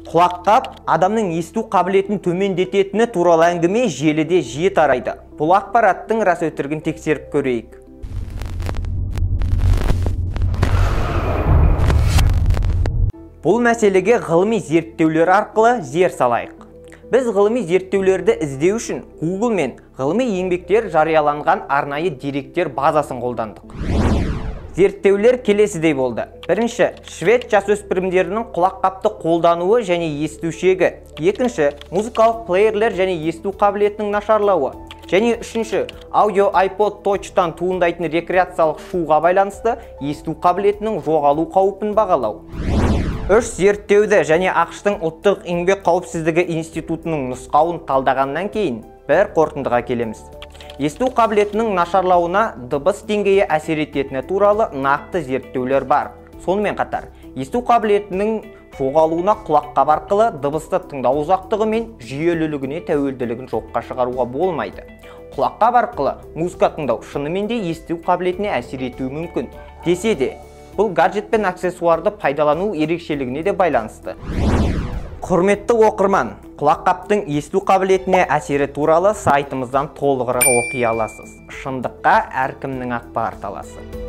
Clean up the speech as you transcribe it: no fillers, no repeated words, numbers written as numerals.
Құлаққап адамның есту қабілетін төмендететіні туралы әңгіме желіде жиі тарайды. Бұл ақпараттың рас өтірігін тексеріп көрейік. Бұл мәселеге ғылыми зерттеулер арқылы зер салайық. Біз ғылыми зерттеулерді іздеу үшін Google мен ғылыми еңбектер жарияланған арнайы деректер базасын қолдандық. Зерттеулер келесідей болды. Бірінші, швед жасөспірімдерінің құлаққапты қолдануы және есту шегі. Екінші, музыкалық плеерлер және есту қабілетінің нашарлауы. Және үшінші, аудио iPod Touch'тан туындайтын рекреациялық шуға байланысты есту қабілетінің жоғалу қаупін бағалау. Үш зерттеуді және ақш-тың ұлттық еңбек қауіпсіздігі институтының нұсқауын талдағаннан кейін бір қорытындыға келеміз. Есту қабілетінің нашарлауына дыбыс деңгейі әсер ететіні туралы нақты зерттеулер бар. Сонымен қатар, есту қабілетінің жоғалуына құлаққап арқылы дыбысты тыңдау ұзақтығы мен жүйелілігіне тәуелділігін жоққа шығаруға болмайды. Құлаққап арқылы музыка тыңдау шынымен де есту қабілетіне әсер етуі мүмкін. Десе де, бұл гаджет пен аксессуарды пайдалану ерекшелігіне де байланысты. Құрметті оқырман, құлаққаптың есту қабілетіне әсері туралы сайтымыздан толығырақ оқи аласыз. Шындыққа әркімнің ақпар таласы.